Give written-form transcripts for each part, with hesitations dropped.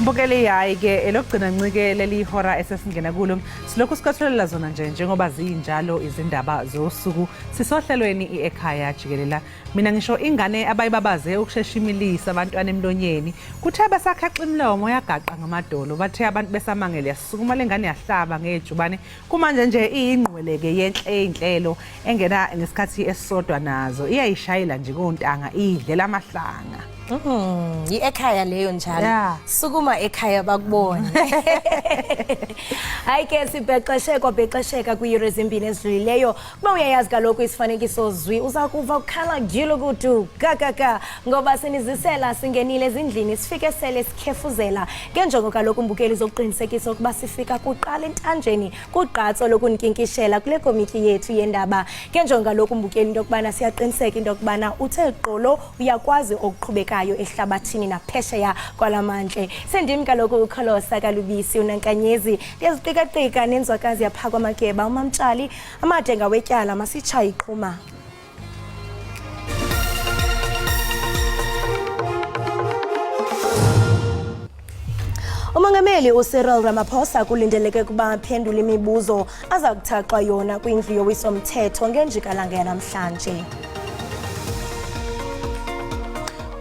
Mbukeli yayi ke elokugcina ncike leli hora esesingena kulo silokhu sikatholela zona njengoba zinjalo izindaba zosuku sisohlelweni Ekhaya Jikelele. Mina ngisho ingane abayibabaze ukusheshimilisa abantwana emlonyeni kuthe basakhaxa imlomo yagaqa ngamadolo bathe abantu besamangele yasukuma lengane yahlaba ngejubane kumanje nje iyingqweleke yenhle inhlelo engena ngesikhathi esisodwa nazo iyayishayela nje kontanga idlela amahlanga. Ekhaya leyo njalo sukuma ekhaya bakubone. Hayi ke sibhexesheka kwiiyure ezimbini ezidlulileyo kuba uyayazi kaloku isifanekiso zwi uza kuva ukhala jilo kudu gagaka ngoba sinizisela singenile ezindlini sifike sele sikhefuzela ngenjongo kaloku mbukeli zokuqinisekisa ukuba sifika kuqala entanjeni kugqatso lokunkinkishela kule komiti yethu yendaba ngenjongo kaloku mbukeli into yokubana siyaqiniseka into yokubana uthe qolo uyakwazi ukuqhubeka ehlabathini naphesheya kwalamandle sendim kaloku ukholosa kalubisi unankanyezi ndiyaziqika nenzwakazi yapha kwamakeba umamtshali amadenga wetyala masitshaye iqhuma. Umongameli uCyril Ramaphosa kulindeleke kuba aphendule imibuzo aza kuthaxwa yona kwindlu yowiso-mthetho ngenjikalanga yanamhlanje.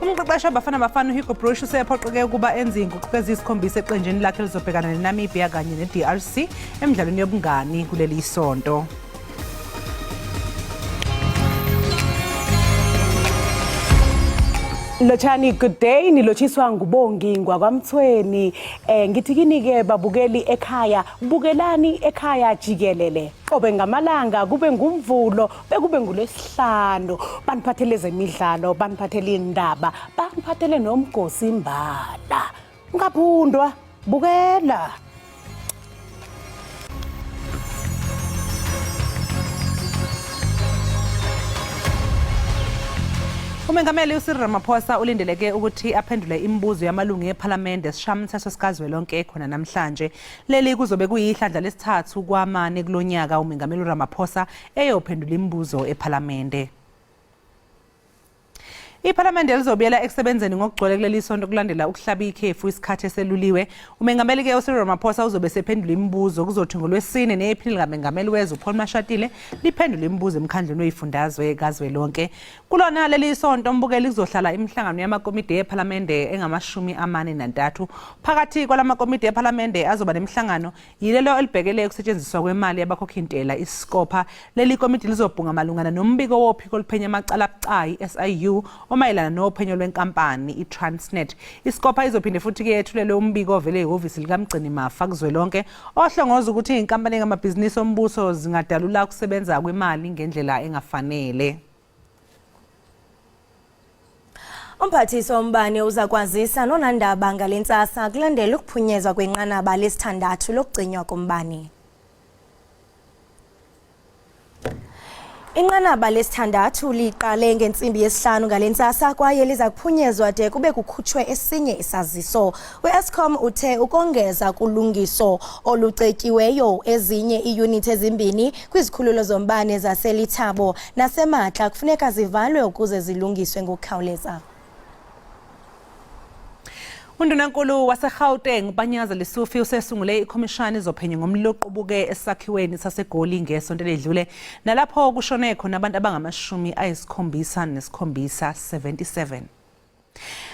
Umqeqeshi Bafana Hugo Brosh usephoqeke ukuba enze inguquko eziyisikhombisa eqenjini lakhe lizobhekana neNamibia kanye neDRC emidlalweni yobungani kuleli sonto. Lochani, good day. Nilochiswa ngubongi ngwakwamthweni. Ngithi kini ke babukeli ekhaya, bukelani Ekhaya Jikelele. Qobe ngamalanga kube ngumvulo, bekube ngulesihlanu. Baniphathele zemidlalo, baniphathele indaba, baniphathele nomgosi imbala. Ungaphundwa, bukela. Umongameli uCyril Ramaphosa ulindeleke ukuthi aphendule imibuzo yamalungu ePhalamende esishayamathathu sikazwelonke khona namhlanje. Leli kuzobe kuyihlandla lesithathu kwamane kulonyaka umongameli Ramaphosa eyophendula imibuzo ePhalamende. IPhalamende lizobuyela ekusebenzeni ngokugcwele kuleli sonto kulandela ukuhlaba ikhefu isikhathi eseluliwe. Umongameli ke uCyril Ramaphosa uzobe sephendula imibuzo kuzothi ngolwesine nephini likamongameli wezwe Paul Mashatile liphendula imibuzo emkhandlweni wezifundazwe kazwelonke. Kulona leli sonto mbukeli kuzohlala imihlangano yamakomiti ePhalamende engamashumi-43. Phakathi kwalamakomiti ePhalamende azoba nemihlangano yilelo elibhekele ukusetshenziswa kwemali yabakhokhi-ntela iSkopa. Leli komiti lizobhunga malungana nombiko wophiko oluphenya amacala abucayi SIU omayelana nophenyo lwenkampani iTransnet. iSkopa izophinde futhi ke yethulele umbiko ovele ihhovisi likamgcini mafa kuzwelonke ohlongoza ukuthi inkampani engamabhizinisi ombuso zingadalula ukusebenza kwemali ngendlela engafanele. Umphathiswa wombane uzakwazisa nonandaba ngalentsasa kulandela ukuphunyezwa kwenqanaba lesithandathu lokugcinywa kombane. Inqanaba lesithandathu liqale ngentsimbi yesihlanu ngalentsasa kwaye liza kuphunyezwa de kube kukhutshwe esinye isaziso. U-Eskom uthe ukongeza kulungiso olucetyiweyo ezinye iiyunithi ezimbini kwizikhululo zombane zaseLithabo naseMatla kufuneka zivalwe ukuze zilungiswe ngokukhawuleza. Undunankulu waseGauteng uPanyaza Lesufi usesungule ikhomishani izophenya ngomlilo oqubuke esakhiweni saseGoli ngesonto ledlule nalapho kushone khona abantu abangamatshumi-7 77.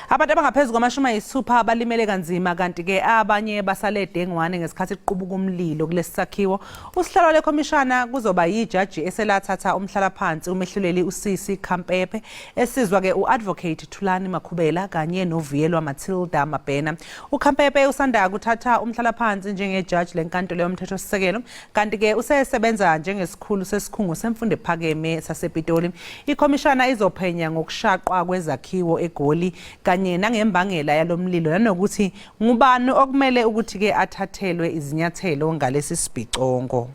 Abantu abangaphezu kwama-60 balimele kanzima kanti ke abanye basale dengwane ngesikhathi kuqubuka umlilo kulesi sakhiwo. Usihlalo lekhomishana kuzoba yijaji eselathatha umhlalaphansi umehluleli uSisi Khampepe esizwa ke uadvocate Thulani Makhubela kanye novuyelwa Matilda Mabhena. uKhampepe usanda kuthatha umhlalaphansi njengejaji lenkantolo yomthethosisekelo kanti ke usesebenza njengesikhulu sesikhungo semfundo ephakeme sasePitoli. Ikhomishana izophenya ngokushaqwa kwezakhiwo eGoli kanye nangembangela yalomlilo nanokuthi ngubani okumele ukuthi ke athathelwe izinyathelo ngalesi sibhicongo.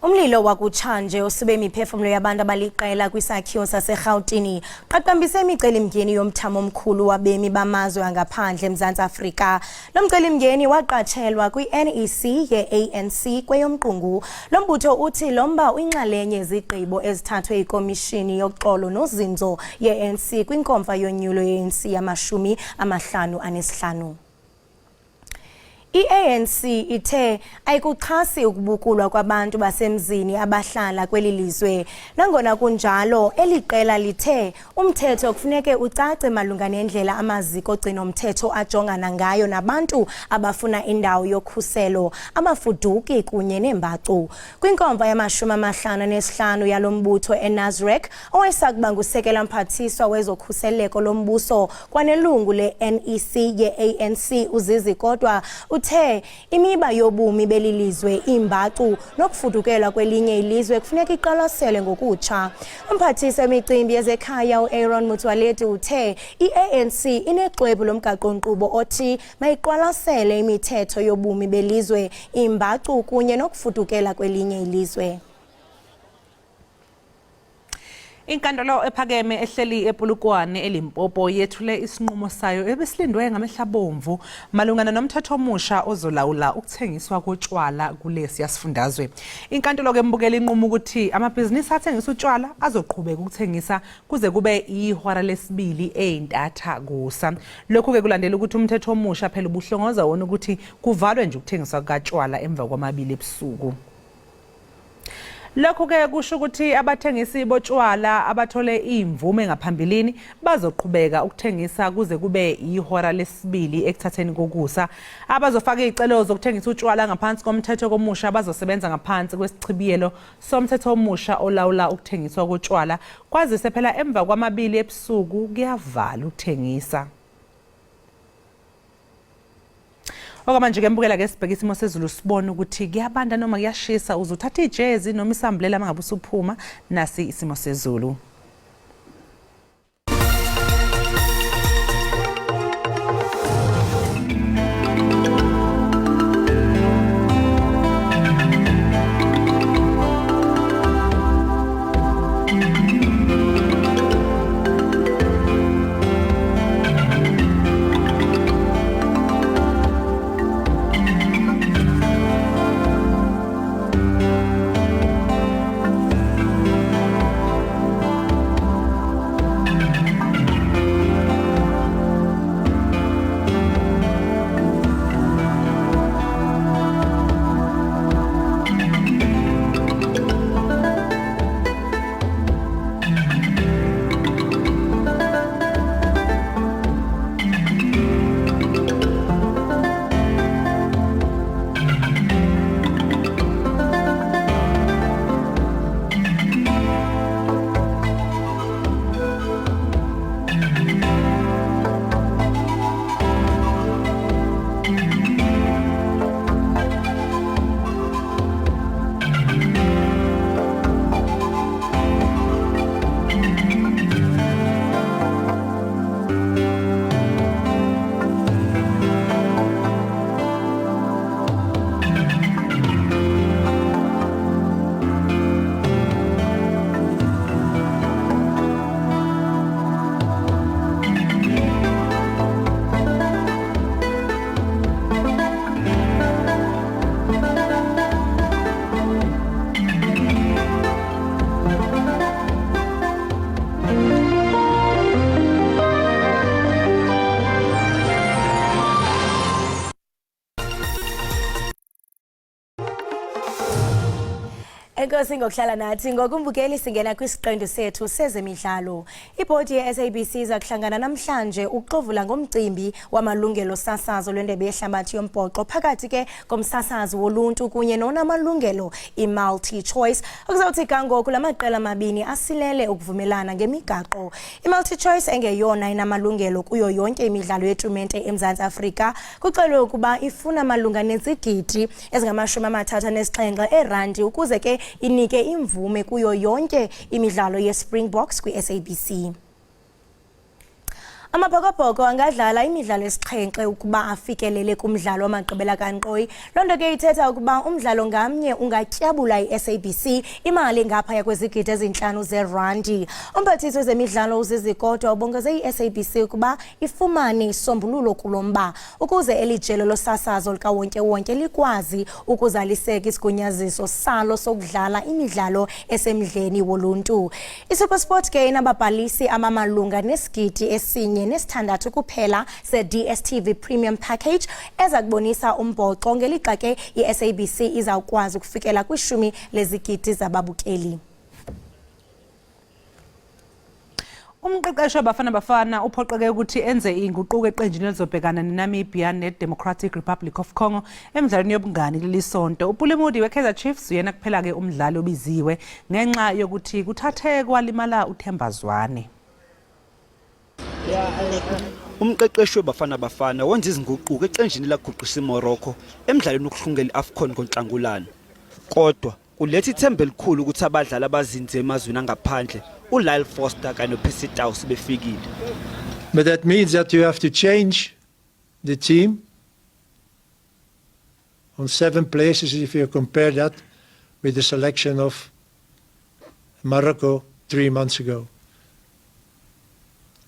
Umlilo wakutshanje osube imiphefumlo yabantu abaliqela kwisakhiwo saseRhawutini qaqambise imicelimngeni yomthamo omkhulu wabemi bamazwe angaphandle eMzantsi Afrika. Lo mcelimngeni waqatshelwa kwi-NEC ye-ANC kweyomqungu. Lo mbutho uthi lomba uyinxalenye yezigqibo ezithathwe yikomishini yoxolo nozinzo ye-ANC kwinkomfa yonyulo ye-ANC yama-55. I-ANC ithe ayikuxhasi ukubukulwa kwabantu basemzini abahlala kweli lizwe. Nangona kunjalo, eli qela lithe umthetho kufuneke ucace malunga nendlela amaziko ogcino-mthetho ajongana ngayo nabantu abafuna indawo yokhuselo, abafuduki kunye neembacu. Kwinkomfa yama-55 yalo mbutho eNazareth, owayesakuba ngusekela mphathiswa wezokhuseleko lombuso kwanelungu le-NEC ye-ANC uZizi kodwa uthe imiba yobomi belilizwe, iimbacu nokufudukelwa kwelinye ilizwe kufuneka iqwalaselwe ngokutsha. Umphathisi wemicimbi yezekhaya uAaron Motsoaledi uthe i-ANC inexwebhu lomgaqo-nkqubo othi mayiqwalasele imithetho yobomi belizwe, iimbacu kunye nokufudukela kwelinye ilizwe. Inkantolo ephakeme ehleli ePolokwane eLimpopo yethule isinqumo sayo ebesilindwe ngamehla bomvu malungana nomthetho omusha ozolawula ukuthengiswa kotshwala kulesi yasifundazwe. Inkantolo ke mbukela inqumo ukuthi amabhizinisi athengisa utshwala azoqhubeka ukuthengisa kuze kube ihora lesibili eintatha kusa. Lokhu ke kulandela ukuthi umthetho omusha phela ubuhlongoza wona ukuthi kuvalwe nje ukuthengiswa kotshwala emva kwamabili ebusuku. Lokhu ke kusho ukuthi abathengisi botshwala abathole imvume ngaphambilini bazoqhubeka ukuthengisa kuze kube ihora lesibili ekuthatheni kokusa. Abazofaka izicelo zokuthengisa utshwala ngaphansi komthetho komusha bazosebenza ngaphansi kwesichibiyelo somthetho omusha olawula ukuthengiswa kotshwala kwazise phela emva kwamabili ebusuku kuyavala ukuthengisa. Okwamanje ke mbukela ke sibheka isimo sezulu sibone ukuthi kuyabanda noma kuyashisa, uzothatha ijezi noma isambulela mangabe usuphuma nasi isimo sezulu. Enkosi ngokuhlala nathi ngokumbukeli singena kwisiqendu sethu sezemidlalo. Ibhodi ye-SABC izakuhlangana namhlanje ukuxovula ngomcimbi wamalungelo sasazo lwendebe yehlabathi yombhoxo phakathi ke komsasazi woluntu kunye nonamalungelo i-multi choice. Okuzawuthi kangoku lamaqela amabini asilele ukuvumelana ngemigaqo. I-multi choice engeyona inamalungelo kuyo yonke imidlalo yetumente eMzantsi Afrika kuxelwe ukuba ifuna malunga nezigidi ezingama-37 erandi ukuze ke inike imvume kuyo yonke imidlalo ye-Springboks kwi-SABC. Amabhokobhoko angadlala imidlalo esixhenxe ukuba afikelele kumdlalo wamagqibela kankqoyi. Loo nto ke ithetha ukuba umdlalo ngamnye ungatyabula i-SABC imali ngaphaya kwezigidi ezintlanu zeerandi. Umphathiswa wezemidlalo uZizikodwa ubongeze i-SABC ukuba ifumane isombululo kulo mba ukuze elijelo losasazo likawonke-wonke likwazi ukuzaliseka isigunyaziso salo sokudlala imidlalo esemdleni woluntu. iSuperSport ke inababhalisi amamalunga nesigidi esinye nesithandathu kuphela se-DStv Premium Package eza kubonisa umbhoxo ngelixa ke i-SABC izawukwazi ukufikela kwishumi lezigidi zababukeli. Umqeqeshi waBafana Bafana uphoqeke ukuthi enze inguquko eqenjini elizobhekana neNamibia neDemocratic Republic of Congo emidlalweni yobungani lelisonto. uPulemudi weKaizer Chiefs uyena kuphela ke umdlali obiziwe ngenxa yokuthi kuthathe kwalimala uThemba Zwane. Umqeqeshi weBafana Bafana wenza izinguquko eqenjini laguqisa iMorocco emidlalweni wokuhlungela iAfcon ngoNhlangulana. Kodwa kuletha ithemba elikhulu ukuthi abadlali abazinze emazweni angaphandle uLyle Foster kanye noPercy Tau sebefikile. But that means that you have to change the team on 7 places if you compare that with the selection of Morocco 3 months ago.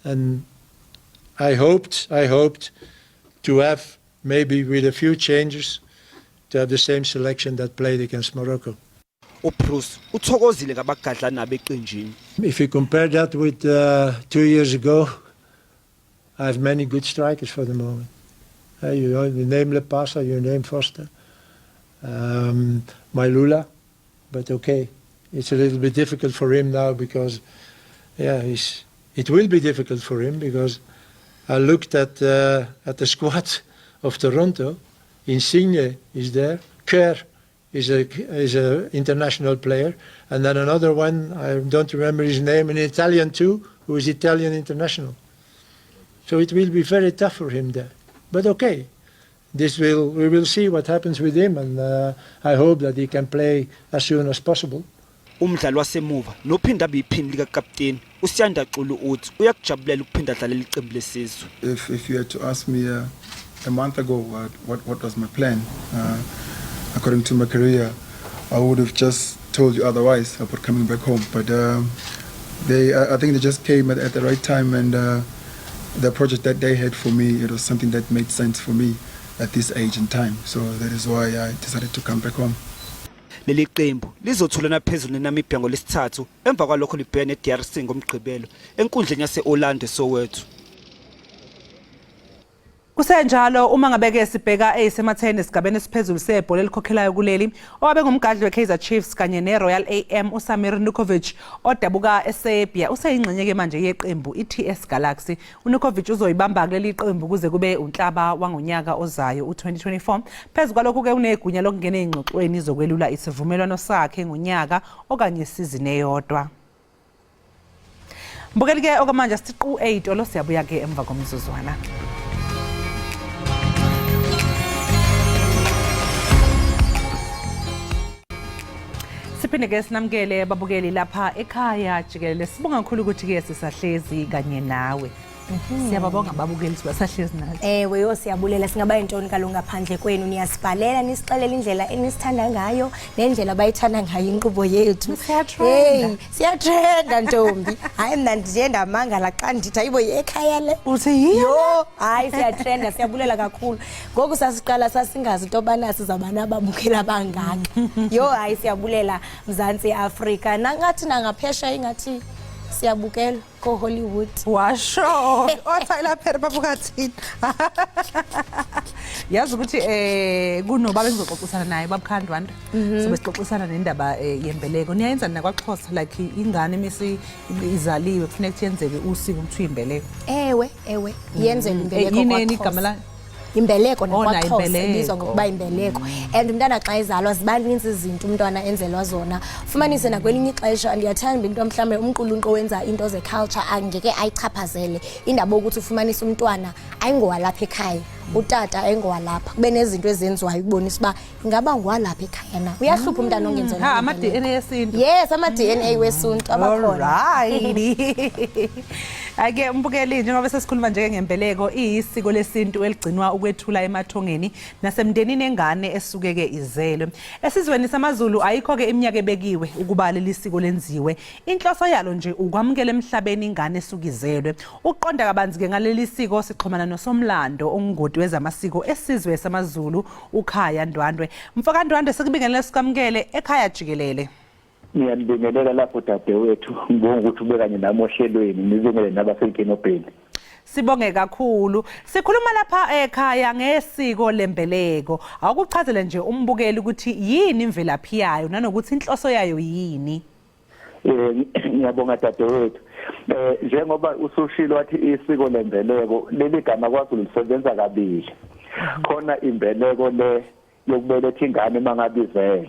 And I hoped to have, maybe with a few changes, to have the same selection that played against Morocco. uBruce uthokozile ngabagadlana beqenjini. If you compare that with 2 years ago, I have many good strikers for the moment. You name Lepasa, you name Foster, Mailula, but okay, it's a little bit difficult for him now because, it will be difficult for him because I looked at the squad of Toronto. Insigne is there, Kerr is a international player, and then another one, I don't remember his name, an Italian too, who is Italian international. So it will be very tough for him there. But okay, we will see what happens with him, and I hope that he can play as soon as possible. Umdlali wasemuva nophinda abiyiphini likakapteni uSiyanda Xulu uthi uyakujabulela ukuphinda adlalela iqembu lesizwe. If you had to ask me a month ago what was my plan, according to my career, I would have just told you otherwise about coming back home. But I think they just came at the right time, and the project that they had for me, it was something that made sense for me at this age and time. So that is why I decided to come back home. Leli qembu lizothulana phezulu neNamibia ngolesithathu emva kwalokho libhekene neDRC ngomgqibelo enkundleni yase-Orlando Soweto. Kusenjalo uma ngabeke sibheka esematheni esigabeni esiphezulu sebhola elikhokhelayo kuleli owabe ngumgadli weKaizer Chiefs kanye neRoyal AM uSamir Nukovic odabuka eSerbia useyingxenye ke manje yeqembu iTS Galaxy. uNukovic uzoyibamba kuleli qembu kuze kube unhlaba wangonyaka ozayo u2024. Phezulu kwalokho ke unegunya lokungena ezingxoxweni zokwelula isivumelwano sakhe ngonyaka okanye isizini eyodwa. Mbukeli ke okamanje siqu 8 olosiyabuya ke emva komzuzwana. Siphinde ke sinamkele babukeli lapha ekhaya Jikelele. Sibonga kakhulu ukuthi ke sisahlezi kanye nawe. Siyababonga ababukeli sibasahlezi nathi. Ewe siyabulela singaba intoni kaloku ngaphandle kwenu niyasibhalela nisixelela indlela enisithanda ngayo nendlela abayithanda ngayo inkqubo yethu. Siyatrenda ntombi. Hayi mina nje ndamangala xa ndithi ayibo ekhaya le. Uthi yiyo. Hayi siyatrenda siyabulela kakhulu. Ngoku sasiqala sasingazi into bana sizabana ababukela abangaka. Hayi siyabulela Mzantsi Afrika. Nangathi nangaphesha ingathi siyabukela ko Hollywood. Washo othayila phela babukathini. Yazi ukuthi kunobaba engizoxoxisana naye babukhandwanda. Sobe sixoxisana nendaba yembeleko. Niyayenza nakwaXhosa like ingane misi izaliwe kufanele yenzeke usiko ukuthi imbeleko. Ewe yenzele imbeleko yini igama la imbeleko nakwaXhosa ibizwa ngokuba imbeleko. And umntana xa ezalwa zibaninzi izinto umntwana enzelwa zona. Fumanise nakwelinye ixesha ndiyathanda into mhlambe umqulunqo wenza into ze culture angeke ayichaphazele indaba ukuthi ufumanise umntwana ayingowalapha ekhaya utata ayingowalapha kube nezinto ezenziwayo ukubonisa uba ingaba ngowalapha ekhaya na uyahlupha umntana ongenzelwa ama-DNA yesintu. Yes ama-DNA wesuntu abakhona. Alright. Ake mbukeli njengoba sesikhuluma nje ngembeleko iyisiko lesintu eligcinwa ukwethula emathongeni nasemndenini engane esukeke izelwe. Esizweni samaZulu ayikho ke iminyaka ebekiwe ukuba leli siko lenziwe. Inhloso yalo nje ukwamukela emhlabeni ingane esukizelwe. Uqonda kabanzi ke ngaleli siko sixhumana nosomlando ongungodi wezamasiko esizwe samaZulu Ukhaya Ndwandwe. Mfaka Ndwandwe sikubingelela sikamukele ekhaya Jikelele. Ngiyanibingelela lapho dadewethu ngibonga ukuthi ube kanye nami ohlelweni nibingele nabasenkinobheni. Sibonge kakhulu. Sikhuluma lapha ekhaya ngesiko lembeleko. Akuchazele nje umbukeli ukuthi yini imvelaphi yayo nanokuthi inhloso yayo yini. Ngiyabonga dadewethu. Njengoba usushilo wathi isiko lembeleko leli gama kwaZulu lisebenza kabili. Khona imbeleko le yokubeletha ingane mangabizelwe.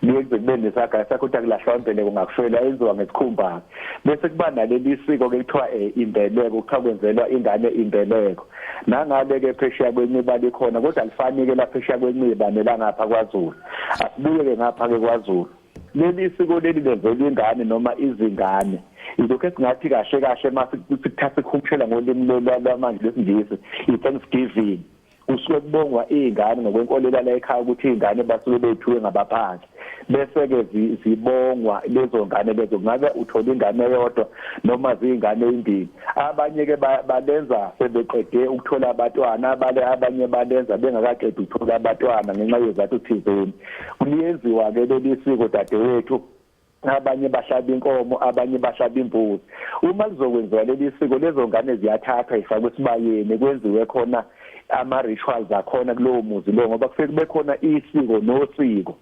Niyenze kube nesagaya sakho ukuthi akulahlwa imbeleko ngakushwela enziwa ngesikhumba bese kuba naleli siko ke kuthiwa imbeleko kukwenzelwa ingane imbeleko nangabe ke phesheya kwenciba likhona kodwa alifani ke lapha phesheya kwenciba nelangapha kwaZulu asibuye ke ngapha ke kwaZulu leli siko leli lenzelwa ingane noma izingane ilokho esingathi kahle kahle mase sikuthatha sikhumshela ngolimi lwamanje lesingisi i-Thanksgiving usuke kubongwa izingane ngokwenkolelo la ekhaya ukuthi izingane basuke bethuwe ngabaphansi bese ke zibongwa lezo ngane lezo ngabe uthola ingane eyodwa noma zingane ezimbili abanye ke balenza sebeqede ukuthola abantwana abanye balenza bengakaqedi ukuthola abantwana ngenxa yezathu thizeni kuyenziwa ke leli siko dadewethu abanye bahlaba inkomo abanye bahlaba imbuzi uma lizokwenziwa leli siko lezo ngane ziyathathwa ifakwe esibayeni kwenziwe khona ama rituals akhona kulowo muzi lo ngoba kufike kube khona isiko nosiko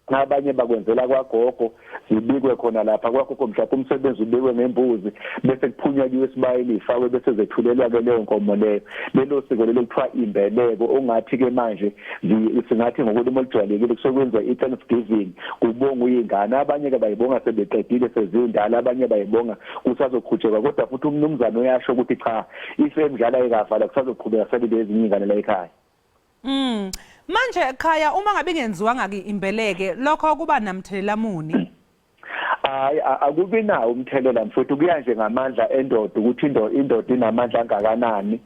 abanye bakwenzela kwagogo zibikwe khona lapha kwagogo mhlawumbe umsebenzi ubekwe ngembuzi bese kuphunyanywe esibayeni ifakwe bese zethulelwa ke leyo nkomo leyo lelo siko lelo kuthiwa imbeleko ongathi ke manje singathi ngokulimo olujwayelekile kusokwenza i-Thanksgiving kubonga uyingane abanye ke bayibonga sebeqedile sezindala abanye bayibonga kusazoqhutshekwa kodwa futhi umnumzane uyasho ukuthi cha isemdlala ekavala kusazoqhubeka sebe ezinye ingane la ekhaya. Manje ekhaya uma ngabe ngenziwanga ke imbeleke lokho kuba namthelela muni? Hayi akubi nawo umthelela mfowethu kuya nje ngamandla endoda ukuthi indoda inamandla angakanani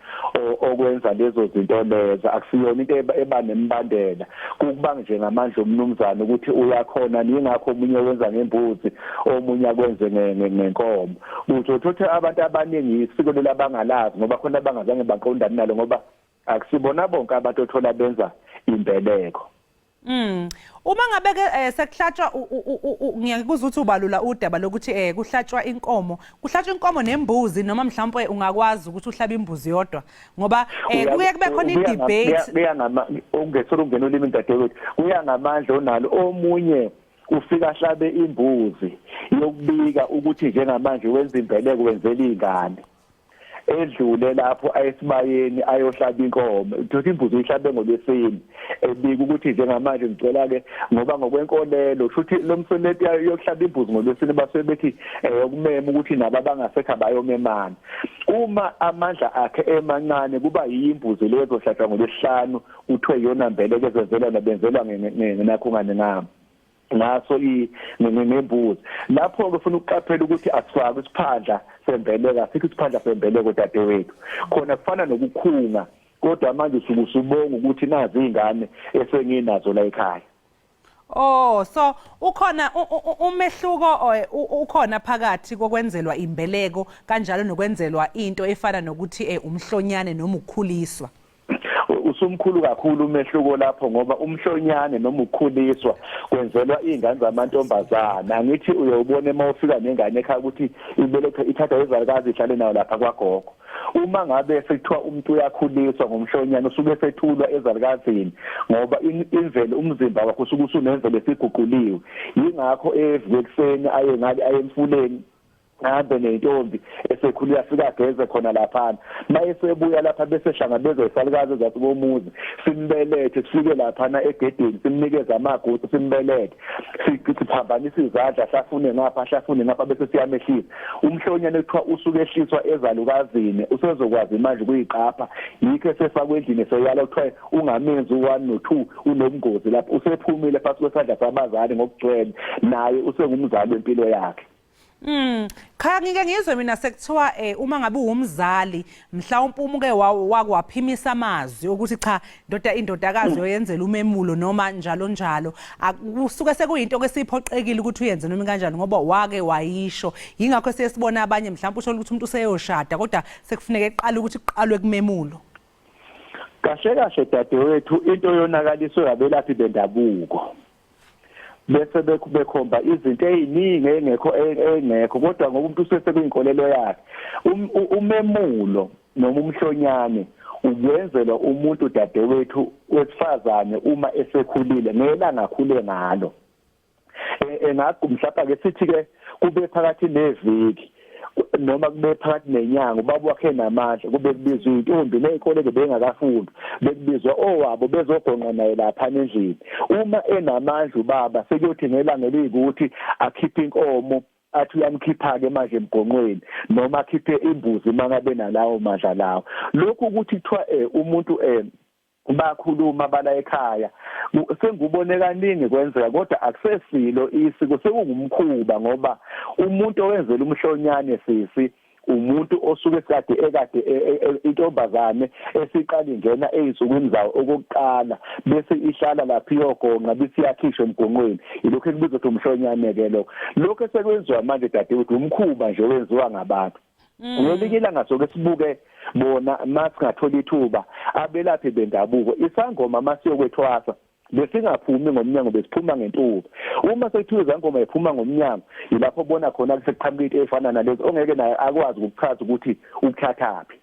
okwenza lezo zinto lezo akusiyona into eba nembandela kukuba nje ngamandla omnumzane ukuthi uyakhona ningakho omunye wenza ngembuzi omunye akwenze ngenkomo uthothe abantu abaningi isiko lelabangalazi ngoba khona abangazange baqondana nalo ngoba akusibona bonke abantu othola benza imbeleko. Uma ngabe ke sekuhlatshwa ngiyakuzwa ukuthi ubalula udaba lokuthi kuhlatshwa inkomo nembuzi noma mhlawumbe ungakwazi ukuthi uhlabe imbuzi yodwa ngoba kuye kube khona i-debate kuya ngama ungesolo ungena ulimi dadewethu kuya ngamandla onalo omunye ufika hlabe imbuzi yokubika ukuthi njengamanje wenza imbeleko wenzela ingane edlule lapho ayesibayeni ayohlaba inkomo uthi imbuzi ihlabe ngolwesini ebika ukuthi njengamanje ngicela ke ngoba ngokwenkolelo futhi lo msoneti yokuhlaba imbuzi ngolwesini basebethi ukumema ukuthi nabo abangasekho bayomemana uma amandla akhe emancane kuba yimbuzi lezo hlatshwa ngolwesihlanu uthiwe yona mbeleko ezenzelwa nabenzelwa ngenakhungane ngami ngaso nembuzi lapho ke ufuna ukuqaphela ukuthi asifake isiphandla sembeleko asikho isiphandla sembeleko dadewethu khona kufana nokukhunga kodwa manje usubonga ukuthi nazi izingane esenginazo la ekhaya. So ukhona umehluko ukhona phakathi kokwenzelwa imbeleko kanjalo nokwenzelwa into efana nokuthi umhlonyane noma ukukhuliswa. Usumkhulu kakhulu umehluko lapho ngoba umhlonyane noma ukukhuliswa kwenzelwa izingane zamantombazana ngithi uyobona emawufika nengane ekhaya ukuthi ibelethe ithatha izalukazi ihlale nayo lapha kwagogo uma ngabe sekuthiwa umuntu uyakhuliswa ngomhlonyane usuke efethulwa ezalukazini ngoba imvelo umzimba wakho usuke usunemvelo esiguquliwe yingakho evukekuseni aye emfuleni ngabe nentombi esekhulu yafika geze khona lapha mayesebuya lapha bese hlangabezwe isalukazi zathi bomuzi simbelethe sifike lapha na egedini simnikeza amagugu simbelethe siphambanisa izandla hlafune ngapha bese siyamehlisa umhlonyane kuthiwa usuke ehliswa ezalukazini usezokwazi manje kuyiqapha yikho esefakwe endlini seyala kuthiwa ungamenzi u1 no2 unomngozi lapho usephumile phakathi kwesandla sabazali ngokugcwele naye usengumzali wempilo yakhe. Khaya ngike ngizwe mina sekuthiwa uma ngabe umzali mhlawumbe umuke wakwaphimisa amazwi ukuthi cha indodakazi yoyenzela umemulo noma njalo njalo akusuke sekuyinto kesiphoqekile ukuthi uyenze noma kanjani ngoba wake wayisho yingakho sesibona abanye mhlawumbe usho ukuthi umuntu useyoshada kodwa sekufuneka eqala ukuthi kuqalwe kumemulo. Kahle kahle dadewethu into yonakaliswe abelaphi bendabuko bese bekhomba izinto eziningi engekho kodwa ngoba umuntu usesebeyinkolelo yakhe umemulo noma umhlonyane uyenzelwa umuntu dadewethu wesifazane uma esekhulile ngelanga akhule ngalo engakho mhlawumbe ke sithi ke kube phakathi neviki noma kube phakathi nenyanga ubaba wakhe namandla kube kubizwa intombi nezikoleke bengakafunda bekubizwa owabo bezogonqa naye lapha endlini uma enamandla ubaba sekuyothi ngelanga elikuthi akhiphe inkomo athi uyamkhipha ke manje emgonqweni noma akhiphe imbuzi mangabe nalawo mandla lawo lokhu ukuthi kuthiwa umuntu bakhuluma bala ekhaya sengubone kaningi kwenzeka kodwa akusesilo isiko sekungumkhuba ngoba umuntu owenzela umhlonyane sisi umuntu osuke ekade intombazane esiqala ingena ezinsukwini zawo okokuqala bese ihlala lapha iyogonqa bese iyakhishwa emgonqweni ilokho ekubizwa ukuthi umhlonyane ke lokho esekwenziwa manje dadewethu umkhuba nje wenziwa ngabantu. Ngelikila ngasoke sibuke bona masingathola ithuba abelaphi bendabuko isangoma masiyokwethwasa besingaphumi ngomnyango besiphuma ngentuba uma sekuthiwa izangoma iphuma ngomnyango yilapho bona khona sekuqhamuka into efana nalezo ongeke naye akwazi ukuchaza ukuthi ukuthathaphi.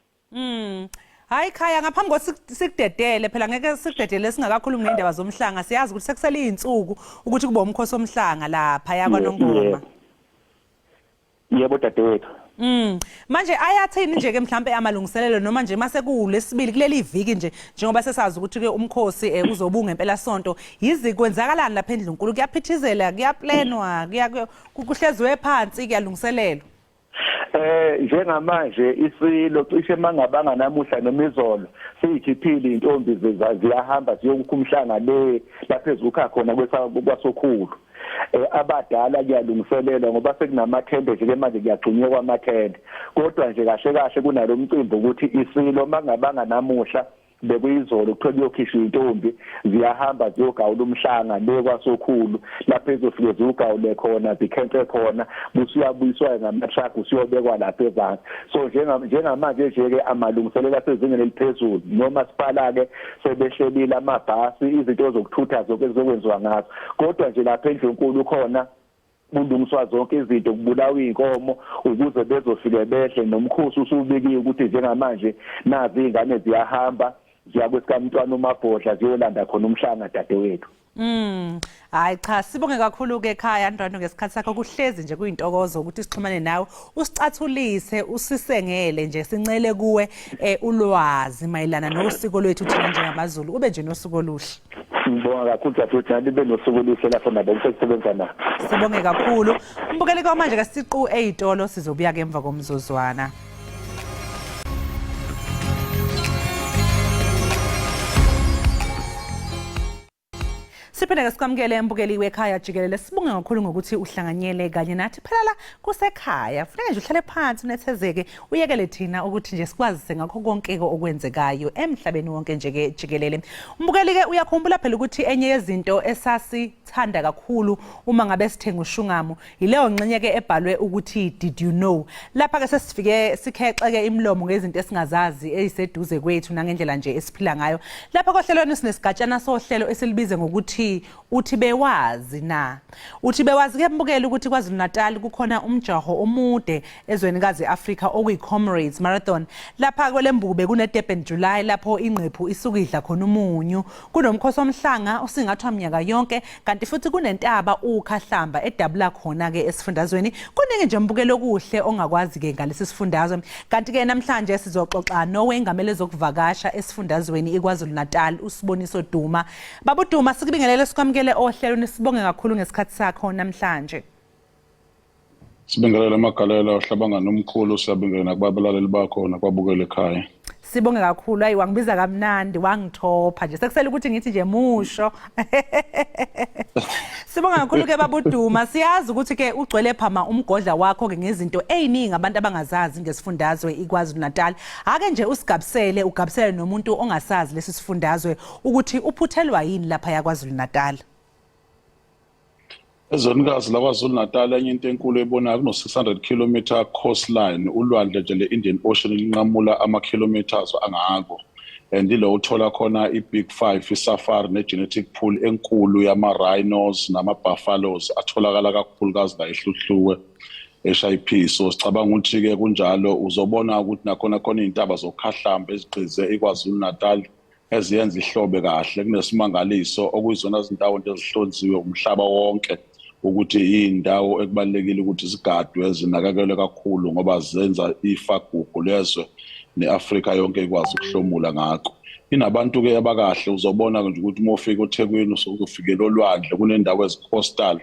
Hayi Khaya ngaphambi kokuthi sikudedele phela ngeke sikudedele singakakhulumi ngendaba zomhlanga siyazi ukuthi sekusele izinsuku ukuthi kube umkhosi omhlanga lapha yakwaNongoma. Yebo dadewethu. Manje ayathini nje ke mhlambe amalungiselelo noma nje mase kulesibili kuleli viki nje njengoba sesazi ukuthi ke umkhosi uzobunga ngempela sonto yizi kwenzakalani lapha endlini uNkulunkulu kuyaphithizela kuyaplanwa kuhlezwe phansi kuyalungiselelwa. Njengamanje isilo cishe mangabanga namuhla nomizolo siyikhiphile intombi ziyahamba ziyokumhlanga le lapha ezukha khona kwasokhulu. Abadala kuyalungiselela ngoba sekunamathende nje manje kuyagcinywa kwamathende kodwa nje kahle kahle kunalo mcimbi ukuthi isilo mangabanga namuhla bekuyizolo kuthiwa kuyokhishwa intombi ziyahamba ziyogawula umhlanga le kwasokhulu lapha ezofike ziyogawule khona zikhense khona busiyabuyiswa ngamatrack usiyobekwa lapha ezantsi so njengamanje nje ke amalungiselelo asezingeni eliphezulu noma siphala ke sebehlelile amabhasi izinto zokuthutha zonke ezokwenziwa ngazo kodwa nje lapha endlunkulu khona kulungiswa zonke izinto kubulawa inkomo ukuze bezofike behle nomkhosi usubikiwe ukuthi njengamanje nazi izingane ziyahamba ziyakwesikamntwana uMabhodla ziyolanda khona umhlanga dadewethu. Hayi cha sibonge kakhulu ke Ekhaya Ndwandwe ngesikhathi sakho kuhlezi nje kuyintokozo ukuthi sixhumane nawe usicathulise usisengele nje sincele kuwe ulwazi mayelana nosiko lwethu thina njengamaZulu ube nje nosuku oluhle. Ngibonga kakhulu dadewethu libe nosuku oluhle lapho nabo kusebenza na. Sibonge kakhulu umbukeli kwamanje kasiqu ezitolo sizobuya ke emva komzuzwana. Siphinde sikwamukele embukeli wekhaya Jikelele sibonge kakhulu ngokuthi uhlanganyele kanye nathi phela la kusekhaya kufanele nje uhlale phansi unethezeke uyekele thina ukuthi nje sikwazise ngakho konke okwenzekayo emhlabeni wonke nje ke Jikelele. Umbukeli ke uyakhumbula phela ukuthi enye yezinto esasithanda kakhulu uma ngabe sithenga ushungamu yileyo ngcenye ke ebhalwe ukuthi did you know lapha ke sesifike sikhexeke imlomo ngezinto esingazazi eziseduze kwethu nangendlela nje esiphila ngayo lapha kohlelweni sinesigatshana sohlelo esilibize ngokuthi uthi bewazi na uthi bewazi ke mbukeli ukuthi kwaZulu Natal kukhona umjaho omude ezwenikazi eAfrika okuyi-Comrades Marathon lapha kwelembube kune Durban July lapho ingqephu isukidla khona umunyu kunomkhosi omhlanga osingathwa minyaka yonke kanti futhi kunentaba ukhahlamba edabula khona ke esifundazweni kuningi nje mbukelo kuhle ongakwazi ke ngalesi sifundazwe kanti ke namhlanje sizoxoxa nowengamele zokuvakasha esifundazweni iKwaZulu Natal usiboniso Duma baba Duma sikubingelele sikwamukele ohlelweni sibonge kakhulu ngesikhathi sakho namhlanje. Sibingelela amagalela ohlabanga nomkhulu siyabingelela kubabalaleli bakho nakwabukela ekhaya. Sibonge kakhulu, ayi wangibiza kamnandi, wangithopha nje. Sekusele ukuthi ngithi nje musho. Sibonga kakhulu ke babuduma. Siyazi ukuthi ke ugcwele phama umgodla wakho ke ngezinto eziningi abantu abangazazi ngesifundazwe iKwaZulu-Natal. Ake nje ugabisele nomuntu ongasazi lesi sifundazwe ukuthi uphuthelwa yini lapha yaKwaZulu-Natal. Ezonikazi laKwaZulu-Natal enye into enkulu ebonayo kuno 600 km coastline ulwandle nje le-Indian Ocean linqamula ama-kilometers angako. And ilo uthola khona i-Big 5 i-safari ne-genetic pool enkulu yama-rhinos nama-buffaloes atholakala kakhulukazi la ehluhluwe e-SABC. So sicabanga ukuthi-ke kunjalo uzobona ukuthi nakhona khona iy'ntaba zokukhahlambe ezigqize iKwaZulu-Natal eziyenza ihlobe kahle kunesimangaliso okuyizona zindawo nje ezihlonziwe umhlaba wonke ukuthi iy'ndawo ekubalulekile ukuthi zigadwe zinakekelwe kakhulu ngoba zenza ifagugu lezwe ne-Afrika yonke ikwazi ukuhlomula ngakho. Inabantu-ke abakahle uzobona nje ukuthi uma ufika eThekwini uzofikela olwandle kunendawo ezi-coastal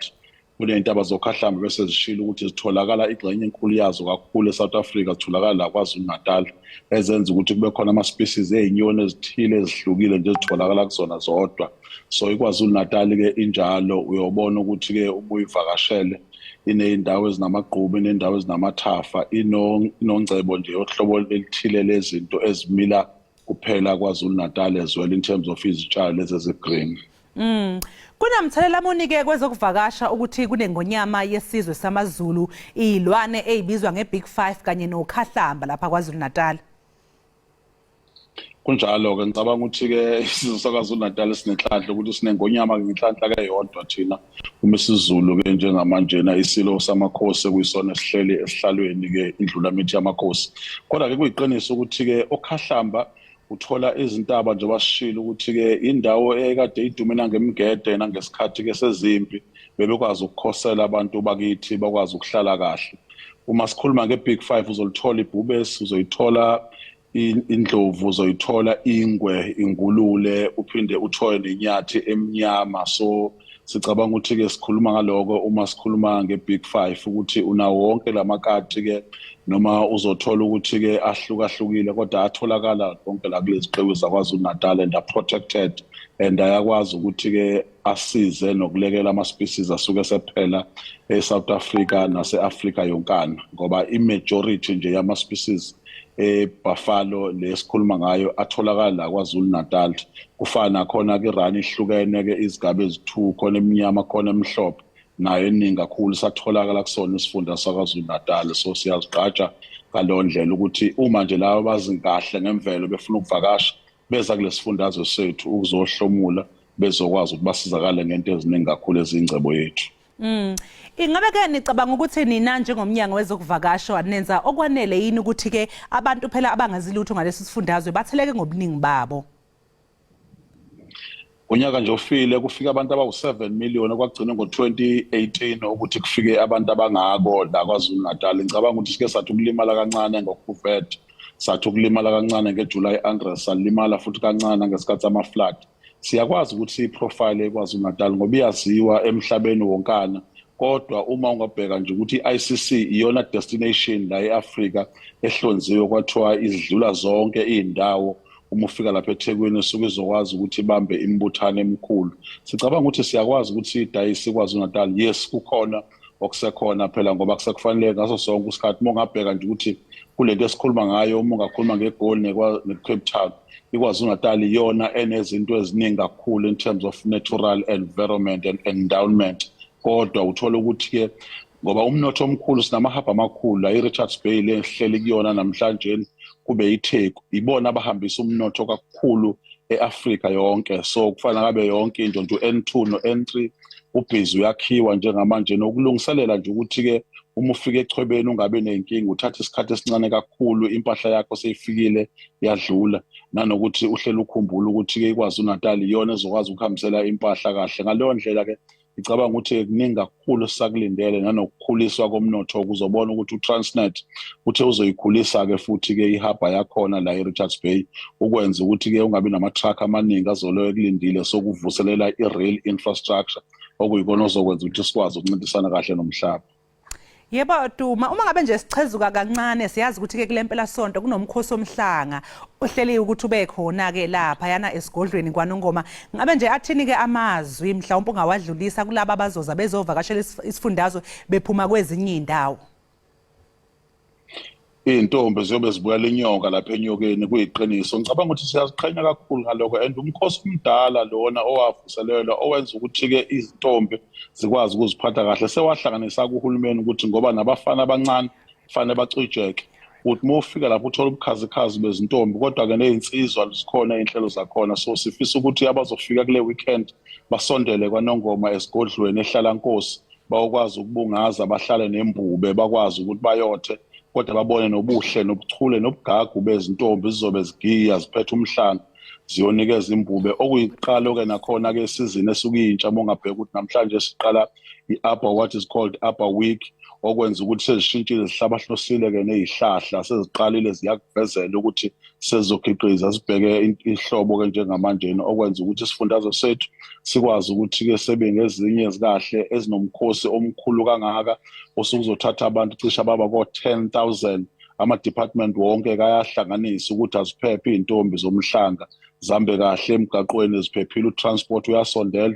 kuney'ntaba zokukhahlambe bese zishilo ukuthi zitholakala ingxenye enkulu yazo kakhulu eSouth Africa zitholakala la KwaZulu-Natal ezenza ukuthi kube khona ama-species ey'nyoni ezithile ezihlukile nje ezitholakala kuzona zodwa. So iKwaZulu-Natal-ke injalo uyobona ukuthi-ke uma uyivakashele iney'ndawo ezinamagqubu iney'ndawo ezinamathafa inongcebo nje yohlobo elithile lezinto ezimila kuphela KwaZulu-Natal as well in terms of izitshalo lezi ezi-green. Kunamthelela muni-ke kwezokuvakasha ukuthi kunengonyama yesizwe samaZulu iy'lwane ey'bizwa nge-Big 5 kanye nokhahlamba lapha KwaZulu-Natal. Kunjalo-ke ngicabanga ukuthi-ke isizwe saKwaZulu-Natal sinenhlanhla ukuthi sinengonyama-ke ngenhlanhla-ke yodwa thina uma isiZulu-ke njengamanjena isilo samakhosi ekuyisona esihleli esihlalweni-ke indlulamithi yamakhosi. Kodwa-ke kuyiqiniso ukuthi-ke okhahlamba uthola izintaba nje basishilo ukuthi-ke indawo ekade idume nangemgede nangesikhathi-ke sezimpi bebekwazi ukukhosela abantu bakithi bakwazi ukuhlala kahle. Uma sikhuluma nge-Big 5 uzolithola ibhubesi, uzoyithola indlovu, uzoyithola ingwe, ingulule, uphinde uthole nenyathi emnyama. So sicabanga ukuthi-ke sikhuluma ngaloko uma sikhuluma nge-Big 5 ukuthi unawo wonke lamakati-ke noma uzothola ukuthi-ke ahlukahlukile kodwa atholakala konke la kulezi qewu zaKwaZulu-Natal and are protected and ayakwazi ukuthi-ke asize nokulekela ama-species asuke sephela eSouth Africa nase-Afrika yonkana ngoba i-majority nje yama-species buffalo lesikhuluma ngayo atholakala la KwaZulu-Natal. Kufana khona ke rani ihlukene-ke izigaba ezi-2 khona emnyama khona emhlophe nayo eningi kakhulu satholakala kusona isifunda saKwaZulu-Natal. So siyazigqaja ngaleyo ndlela ukuthi uma nje laba bazi kahle ngemvelo befuna ukuvakasha beza kulesifundazwe sethu ukuzohlomula bezokwazi ukuthi basizakale ngento eziningi kakhulu ezingcebo yethu. Ingabe-ke nicabanga ukuthi nina njengomnyango wezokuvakasha wanenza okwanele yini ukuthi-ke abantu phela abangazi lutho ngalesi sifundazwe batheleke ngobuningi babo? Unyaka nje ufile kufika abantu abawu7 million okwagcina ngo-2018 ukuthi kufike abantu abangako la KwaZulu-Natal. Ngicabanga ukuthi sike sathi ukulimala kancane ngokuvet, sathi ukulimala kancane ngeJuly unrest, salimala futhi kancane ngesikhathi sama-flood. Siyakwazi ukuthi iprofile eKwaZulu-Natal ngoba iyaziwa emhlabeni wonkana. Kodwa uma ungabheka nje ukuthi i-ICC iyona destination la eAfrika ehlonziwe kwathiwa izidlula zonke iy'ndawo uma ufika lapha eThekwini suke izokwazi ukuthi ibambe imibuthano emikhulu. Sicabanga ukuthi siyakwazi ukuthi idayise iKwaZulu-Natal. Yes, kukhona okusekhona phela ngoba kusekufanele ngaso sonke isikhathi uma ungabheka nje ukuthi kulento esikhuluma ngayo uma ungakhuluma ngeGoli neCape Town iKwaZulu-Natal iyona enezinto eziningi kakhulu in terms of natural environment and endowment. Kodwa uthola ukuthi-ke ngoba umnotho omkhulu sinamahaba amakhulu la i-Richards Bay le ehleli kuyona namhlanje kube iTheku ibona abahambisa umnotho kakhulu eAfrika yonke. So kufana ngabe yonke into nje N2 no-N3 ubhizi uyakhiwa njengamanje nokulungiselela nje ukuthi-ke uma ufika echwebeni ungabe nenkinga uthatha isikhathi esincane kakhulu impahla yakho seyifikile yadlula nanokuthi uhlele ukhumbula ukuthi-ke iKwaZulu-Natal iyona ezokwazi ukuhambisela impahla kahle. Ngaleyo ndlela-ke ngicabanga ukuthi kuningi kakhulu sisakulindele nanokukhuliswa komnotho kuzobona ukuthi uTransnet uthe uzoyikhulisa-ke futhi-ke ihaba yakhona la eRichards Bay ukwenza ukuthi-ke ungabi nama-truck amaningi azoloyo ekulindile sokuvuselela i-rail infrastructure okuyikona ozokwenza ukuthi sikwazi ukuncintisana kahle nomhlaba. Yebo Duma, uma ngabe nje sichezuka kancane siyazi ukuthi ke kule mpela sonto kunomkhosi omhlanga ohleliwe ukuthi ube khona ke lapha yana esigodlweni kwaNongoma. Ngabe nje athini ke amazwi mhlawumbe ungawadlulisa kulabo abazoza bezovakashela isifundazwe bephuma kwezinye indawo. Intombi ziyobe zibuyela inyonga lapha enyokeni kuyiqiniso. Ngicabanga ukuthi siyaziqhenya kakhulu ngaloko and umkhosi omdala lona owavuselelwa owenza ukuthi ke izintombi zikwazi ukuziphatha kahle sewahlanganisa kuhulumeni ukuthi ngoba nabafana abancane kufanele bacijeke. Uthi mufika lapho uthola ubukhazikhazi bezintombi kodwa ke nezinsizwa zikhona inhlelo zakhona so sifisa ukuthi abazofika kule weekend basondele kwaNongoma esigodlweni ehlala Nkosi bawukwazi ukubungaza bahlale nembube bakwazi ukuthi bayothe kodwa babone nobuhle nobuchule nobugagu bezintombi zizobe zigiya ziphethe umhlanga ziyonikeza imbube okuyiqalo ke nakhona ke isizini esukuyintsha mongabheka ukuthi namhlanje siqala iupper what is called upper week okwenza ukuthi sezishintshile zihlabahlosile ke nezihlahla seziqalile ziyakuvezela ukuthi sezokhiqiza sibheke ihlobo ke njengamanje okwenza ukuthi isifundazwe sethu sikwazi ukuthi ke sebe ngezinye ezikahle ezinomkhosi omkhulu kangaka osukuzothatha abantu cishe ababa ko-10,000 ama-department wonke kayahlanganisa ukuthi aziphephe izintombi zomhlanga zambe kahle emgaqweni ziphephile utransport uyasondela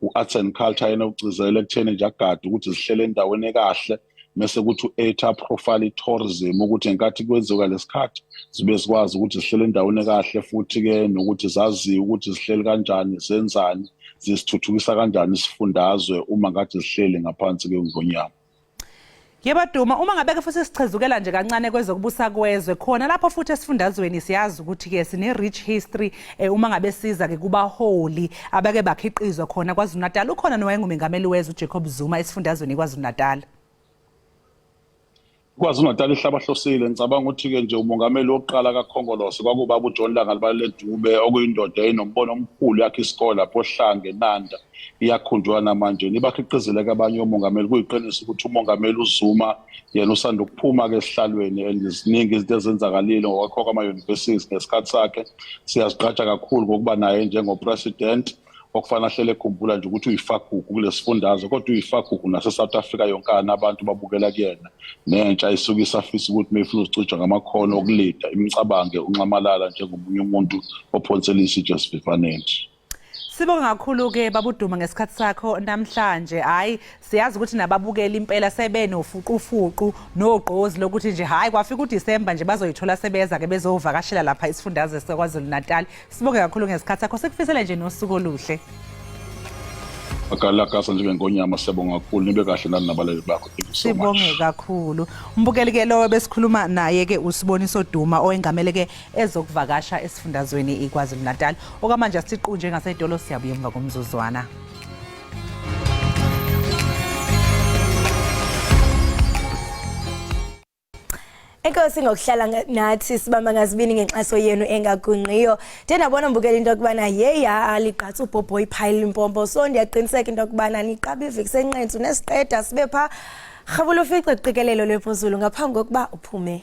u-arts and culture yena ugcizelela ekutheni nje agade ukuthi zihlele endaweni kahle mase kuthi u-eta profile tourism ukuthi enkathi kwenziwa lesikhathi zibe zikwazi ukuthi zihlele endaweni kahle futhi ke nokuthi zaziwe ukuthi zihlele kanjani zenzani zisithuthukisa kanjani isifundazwe uma ngathi zihlele ngaphansi kwengonyama. Yebo Duma, uma ngabe ke futhi sichezukela nje kancane kwezokubusa kwezwe khona lapho futhi esifundazweni siyazi ukuthi ke sine rich history uma ngabe siza ke kubaholi abake bakhiqizwa khona KwaZulu-Natal ukhona nowayengumengameli wezwe uJacob Zuma esifundazweni KwaZulu-Natal. KwaZulu-Natal ihlabahlosile ngicabanga ukuthi ke nje umongameli wokuqala kaKhongolose kwakubaba uJohn Langalibalele Dube okuyindoda enombono omkhulu yakhe isikole lapho Hlange Nanda iyakhunjwa namanje nibakhiqizile ke abanye omongameli kuyiqiniso ukuthi umongameli uZuma yena usanda ukuphuma ke esihlalweni eziningi izinto ezenzakalile ngokwakho kwama-universities ngesikhathi sakhe siyazigqaja kakhulu ngokuba naye njengopresident okufana hlele ekhumbula nje ukuthi uyifagugu kulesifundazwe kodwa uyifagugu nase-South Africa yonkana abantu babukela kuyena nentsha isuke isafisa ukuthi mayifuna uzicija ngamakhono okulida imicabange unxamalala njengomunye umuntu ophonselisa iJoseph Fanenti. Sibonga kakhulu ke babuduma ngesikhathi sakho namhlanje. Hayi siyazi ukuthi nababukela impela sebe nofuqufuqu nogqozi lokuthi nje hayi kwafika uDisemba nje bazoyithola sebeza ke bezovakashela lapha isifundazwe seKwaZulu-Natal. Sibonga kakhulu ngesikhathi sakho sikufisela nje nosuku oluhle. Akalakasa njengengonyama siyabonga kakhulu nibe kahle nani nabalali bakho. Sibonge kakhulu. Umbukeli ke lo besikhuluma naye ke uSiboniso Duma owengamele ke ezokuvakasha esifundazweni iKwaZulu-Natal. Okwamanje siqunje ngasedolo siyabuya emva komzuzwana. Enkosi ngokuhlala nathi sibamba ngazibini ngenxaso yenu engagunqiyo. Njenabona mbukela into okubana yeya aliqhatha ubhobho iphayile impompo so ndiyaqiniseka into okubana niqaba iviki senqentu nesiqeda sibe pha rhabula ufice iqikelelo lwephuzulu ngaphambi kokuba uphume.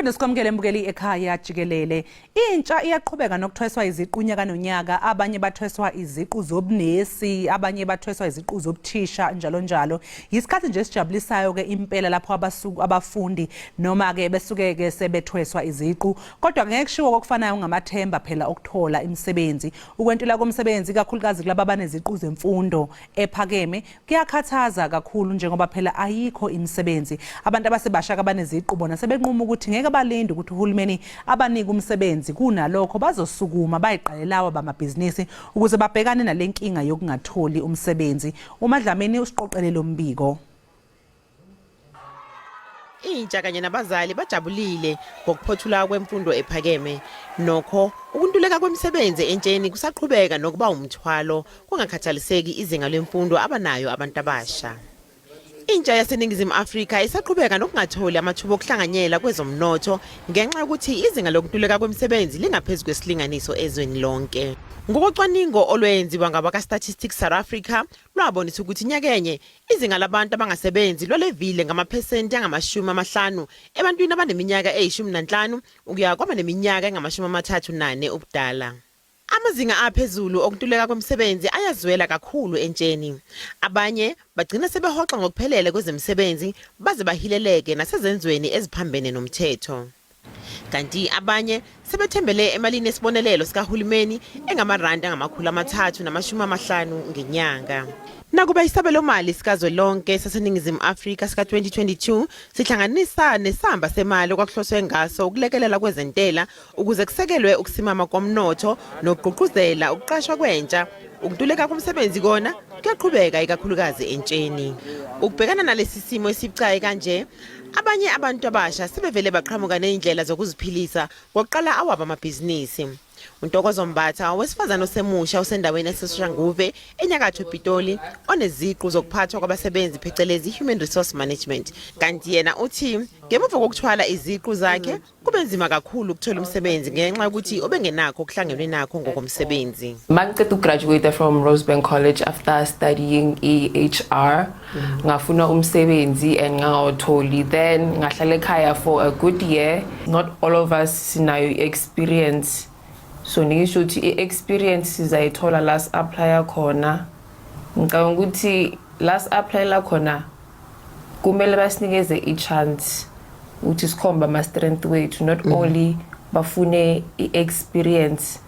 Siphinde sikwamukele mbukeli ekhaya Jikelele. Intsha iyaqhubeka nokuthweswa iziqu unyaka nonyaka, abanye bathweswa iziqu zobunesi, abanye bathweswa iziqu zobuthisha njalo njalo. Yisikhathi nje sijabulisayo ke impela lapho abafundi noma ke besuke ke sebethweswa iziqu, kodwa ngeke kushiwo kokufanayo ngamathemba phela okuthola imisebenzi. Ukwentula komsebenzi kakhulukazi kulabo abaneziqu zemfundo ephakeme kuyakhathaza kakhulu njengoba phela ayikho imisebenzi. Abantu abasebasha abaneziqu bona sebenquma ukuthi ngeke balinde ukuthi uhulumeni abanike umsebenzi, kunalokho bazosukuma bayiqalelawa bamabhizinisi ukuze babhekane nalenkinga yokungatholi umsebenzi. uMadlamini usiqoqelele umbiko. Intsha kanye nabazali bajabulile ngokuphothula kwemfundo ephakeme, nokho ukuntuleka kwemisebenzi entsheni kusaqhubeka nokuba umthwalo kungakhathaliseki izinga lemfundo abanayo abantu abasha. Intsha yaseNingizimu Afrika isaqhubeka nokungatholi amathuba okuhlanganyela kwezomnotho ngenxa yokuthi izinga lokuntuleka kwemisebenzi lingaphezulu kwesilinganiso ezweni lonke. Ngokocwaningo olwenziwa ngabaka-Statistics South Africa lwabonisa ukuthi nyakenye izinga labantu abangasebenzi lolevile ngamaphesenti angama-50 ebantwini abaneminyaka eyi-15 ukuya kwabaneminyaka engama-34 ubudala. Amazinga aphezulu okuntuleka kwemisebenzi ayazwela kakhulu entsheni. Abanye bagcina sebehoxa ngokuphelele kwezemisebenzi baze bahileleke nasezenzweni eziphambene nomthetho. Kanti abanye sebethembele emalini esibonelelo sikahulumeni engamarandi angama-350 ngenyanga. Nakuba isabelo mali sikazwelonke saseNingizimu Afrika sika-2022 sihlanganisa nesamba semali okwakuhloswe ngaso ukulekelela kwezentela ukuze kusekelwe ukusimama komnotho nokugqugquzela ukuqashwa kwentsha, ukuntuleka komsebenzi kona kuyaqhubeka ikakhulukazi entsheni. Ukubhekana nalesi simo esibucayi kanje, abanye abantu abasha sebevele baqhamuka nezindlela zokuziphilisa ngokuqala awabo amabhizinisi. uNtokozo Mbatha wesifazana osemusha usendaweni yaseSoshanguve enyakatho Pitoli oneziqu zokuphathwa kwabasebenzi phecelezi human resource management, kanti yena uthi ngemuva kokuthwala iziqu zakhe kube nzima kakhulu ukuthola umsebenzi ngenxa yokuthi obengenakho okuhlangenwe nakho ngokomsebenzi. Mangiceda graduate from Rosebank College after studying EHR. Ngafuna umsebenzi and ngawutholi, then ngahlala ekhaya for a good year. Not all of us sinayo experience. So ngisho ukuthi i-experience sizayithola last apply khona. Ngicabanga ukuthi last apply la khona kumele basinikeze i-chance ukuthi sikhomba ama-strength wethu, not only bafune i-experience.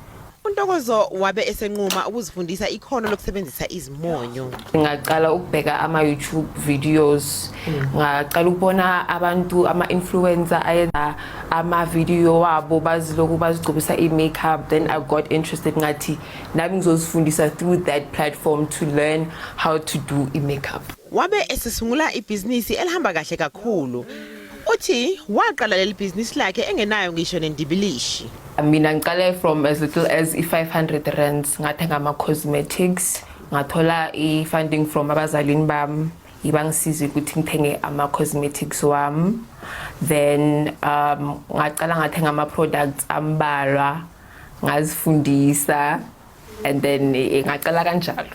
uNtokozo wabe esenquma ukuzifundisa ikhono lokusebenzisa izimonyo. Ngaqala ukubheka ama-YouTube videos, ngaqala ukubona abantu ama-influencer ayenza ama-video wabo bazilokhu bazigcobisa i-makeup. Then I got interested ngathi nami ngizozifundisa through that platform to learn how to do i-makeup. Wabe esesungula ibhizinisi elihamba kahle kakhulu. Uthi waqala leli bhizinisi lakhe engenayo ngisho nendibilishi. Mina ngiqale from as little as i-500 rands, ngathenga ama-cosmetics, ngathola i-funding from abazalini bami ibangisiza ukuthi ngithenge ama-cosmetics wami. Then ngaqala ngathenga ama-products ambalwa, ngazifundisa, and then ngaqala kanjalo.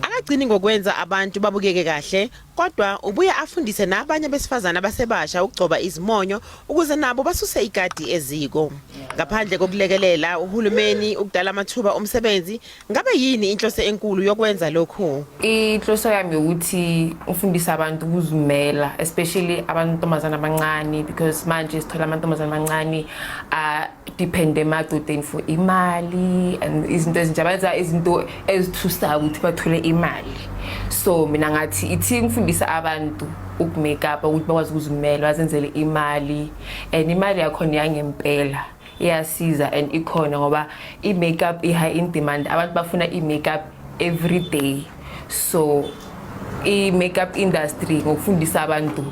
Akagcini ngokwenza abantu babukeke kahle, kodwa ubuya afundise nabanye besifazana abasebasha ukugcoba izimonyo ukuze nabo basuse ikadi eziko. Ngaphandle kokulekelela uhulumeni ukudala amathuba omsebenzi, ngabe yini inhloso enkulu yokwenza lokho? Inhloso yami ukuthi ufundise abantu ukuzimela, especially abantomazana abancane, because manje sithola amantombazana amancane depende emadodeni for imali and izinto ezinje abenza izinto ezithusayo ukuthi bathole imali. So mina ngathi ithi ngifundisa abantu ukumake-up ukuthi bakwazi ukuzimela bazenzele imali, and imali yakhona yangempela iyasiza and ikhona ngoba i-makeup i-high in demand. Abantu bafuna i-makeup every day, so i-makeup industry ngokufundisa abantu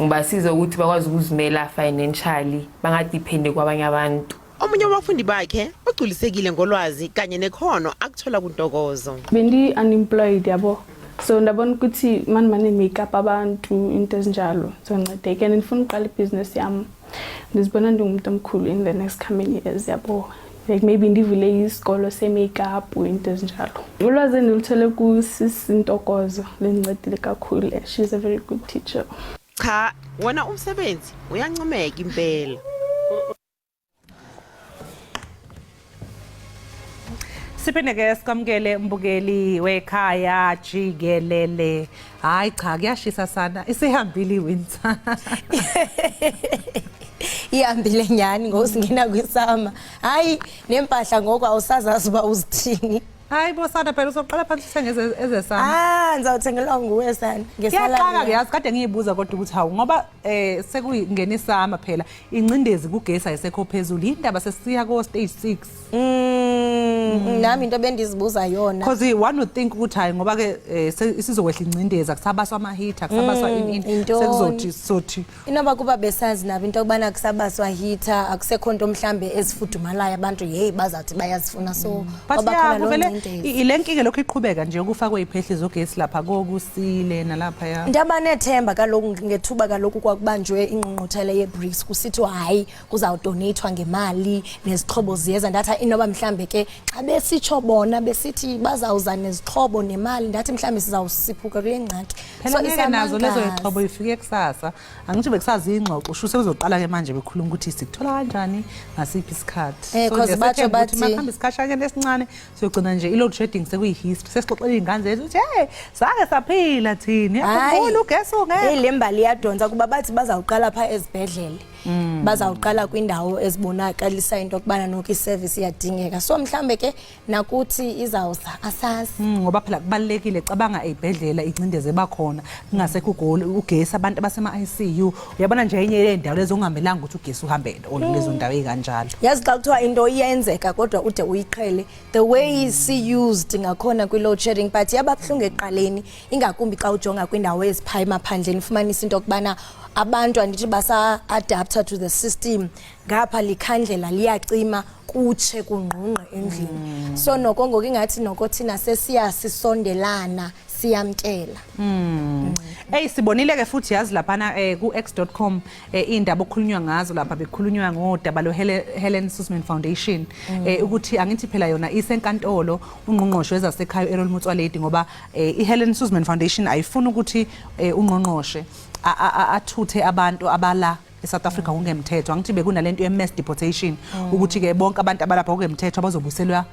ngibasiza ukuthi bakwazi ukuzimela financially bangadepende kwabanye abantu. Omunye wabafundi bakhe ugculisekile ngolwazi kanye nekhono akuthola kuNtokozo. Bendi unemployed yabo, so ndabona ukuthi manje makeup abantu into ezinjalo, so ngincedeke and ngifuna uqala ibusiness yami. Ngizibona ngingumuntu omkhulu in the next coming years yabo, like maybe ndivule isikolo se-makeup into ezinjalo. Ulwazi endilithole kusisi Ntokozo lengincedile kakhulu. She's a very good teacher. Cha, wona umsebenzi uyancomeka impela. Siphinde ke sikamkele mbukeli wekhaya Jikelele. Hayi cha kuyashisa sana. Isihambile iwinter. Ihambile nyani ngosingena kwisama. Hayi nempahla ngoku awusazazi uba uzithini. Hayi bosana phela uzoqala phansi uthenge ezesana. Ngizawuthengelwa nguwe sana ngesala. Ngiyazi kade ngiyibuza kodwa ukuthi hawu ngoba sekuyingena isama phela incindezi kugesi ayisekho phezulu indaba sesiya ko stage 6. Nami into bendizibuza yona. Because one would think ukuthi hayi ngoba ke isizokwehla incindezi akusabaswa ama heater akusabaswa sekuzothi sothi. Inoba kuba besazi nabo into okubana kusabaswa heater akusekho into mhlambe ezifudumalayo abantu hey bazathi bayazifuna so babakhona lo ilenkinga lokho iqhubeka nje ukufa kweziphehli zogesi lapha kokusile nalapha ya Ndaba nethemba kaloku ngethuba kaloku kwakubanjwe ingqungquthela yeBRICS kusithi hayi kuzawudonatewa ngemali nezixhobo ziyeza ndathi inoba mhlambe ke xa besitsho bona besithi bazawuza nezixhobo nemali ndathi mhlambe sizawusiphuka kule ngxaki so nazo lezo izixhobo ifike kusasa angithi bekusazi ingxoxo usho sezoqala ke manje bekhuluma ukuthi sikuthola kanjani ngasiphi isikhathi because bathi makhamba isikhashana esincane siyogcina nje i-load shedding sekuyihistory sesixoxela izingane zethu ukuthi hey sake saphila thini yakho ugesi ungeke le mbali yadonsa kuba bathi bazawuqala pha ezibhedlele bazawuqala kwindawo ezibonakalisa into okubana nokho iservice iyadingeka so mhlambe ke nakuthi izawuza asazi ngoba phela kubalekile cabanga ezibhedlela incindeze bakhona kungasekho ugesi abantu abasema ICU uyabona nje enye yendawo lezo ongahambelanga ukuthi ugesi uhambe lezo ndawo ekanjalo yazi xa kuthiwa into iyenzeka kodwa ude uyiqhele the way see used ngakhona kwi load shedding but yababhlungu eqaleni ingakumbi xa ujonga kwindawo ezipha emaphandleni ufumanisa into okubana abantu andithi basa adapter to the system ngapha likhandlela liyacima kutshe kungqungqe endlini so noko ngoku ingathi noko thina sesiyasisondelana siyamkela sibonile ke futhi yazi lapha ku x.com indaba okhulunywa ngazo lapha bekhulunywa ngodaba lo Helen Suzman Foundation ukuthi angithi phela yona isenkantolo ungqongqoshe wezasekhaya Errol Motsoaledi ngoba iHelen Suzman Foundation ayifuna ukuthi ungqongqoshe athuthe abantu abala eSouth Africa kungemthetho angithi bekunalento ye-mass deportation ukuthi ke bonke abantu abalapha kungemthetho abazobuyiselwa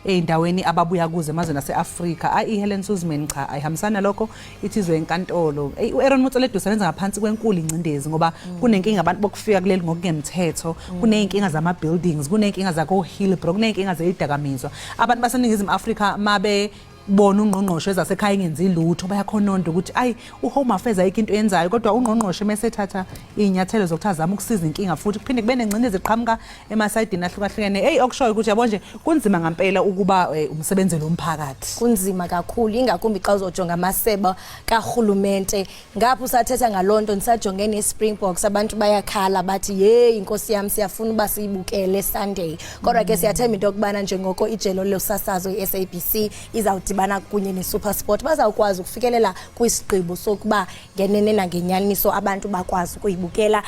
eindaweni ababuya kuze emazweni aseAfrika iHelen Suzman cha ayihambisana lokho ithizwe enkantolo uAaron Motsoaledi usebenza ngaphansi kwenkulu incindezi ngoba kunenkinga abantu bokufika kuleli ngokungemthetho kuneyinkinga zama buildings kuneyinkinga zako Hillbrook kuneyinkinga zezidakamizwa abantu baseningizimu Afrika mabe bona ungqongqoshe ezasekhaya ingenzi lutho bayakhononda ukuthi ayi uHome Affairs ayikho into yenzayo kodwa ungqongqoshe mesethatha inyathelo zokuthazama ukusiza inkinga futhi kuphinde kube nengcindezi eqhamuka emasayidini ahlukahlukene okushoyo ukuthi yabo nje kunzima ngempela ukuba umsebenzi lomphakathi kunzima kakhulu ingakumbi xa uzojonga amaseba kahulumente ngapha usathetha ngalonto nisajongene eSpringboks abantu bayakhala bathi hey inkosi yami siyafuna uba siyibukele Sunday kodwa ke siyathemba into okubana njengoko ijelo losasazo iSABC izawuthi bana kunye neSuperSport bazawukwazi ukufikelela kwisigqibo sokuba ngenene nangenyaniso abantu bakwazi ukuyibukela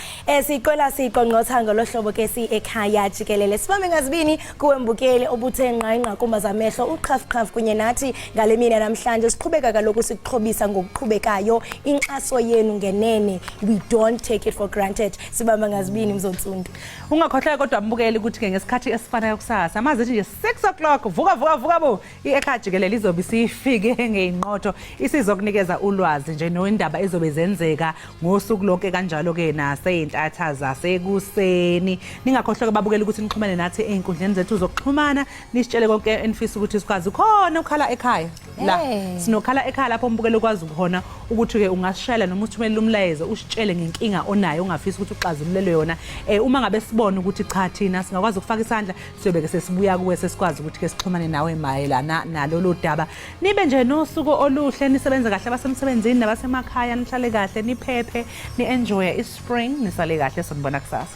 siqela siqonqotha ngolohlobo ke Ekhaya Jikelele sibambe ngazibini kuwe mbukeli obuthe nqanqa kumbazamehlo uqhafqhaf kunye nathi ngale mina namhlanje siqhubeka kaloku siqhobisa ngokuqhubekayo inxaso yenu ngenene we don't take it for granted sibamba ngazibini mzontsundu ungakhohlwa kodwa mbukeli ukuthi ke ngesikhathi esifanayo kusasa amazithi nje 6 o'clock vuka bo Ekhaya Jikelele izobe sifike ngeinqotho isizokunikeza ulwazi nje noindaba ezobe zenzeka ngosuku lonke kanjalo ke naseyintatha zasekuseni ningakhohlwa babukeli ukuthi nixhumane nathi einkundleni zethu zokuxhumana nisitshele konke enfisa ukuthi sikwazi khona ukhala ekhaya la sinokhala ekhaya lapho umbukeli ukwazi ukuhona ukuthi ke ungashayela noma uthumele umlayezo usitshele ngenkinga onayo ungafisa ukuthi uxazululele yona uma ngabe sibona ukuthi cha thina singakwazi ukufaka isandla siyobe ke sesibuya kuwe sesikwazi ukuthi ke sixhumane nawe mayelana nalolu daba nibe nje nosuku oluhle nisebenze kahle abasemsebenzini nabasemakhaya nihlale kahle niphephe ni enjoy ispring nisale kahle sonibona kusasa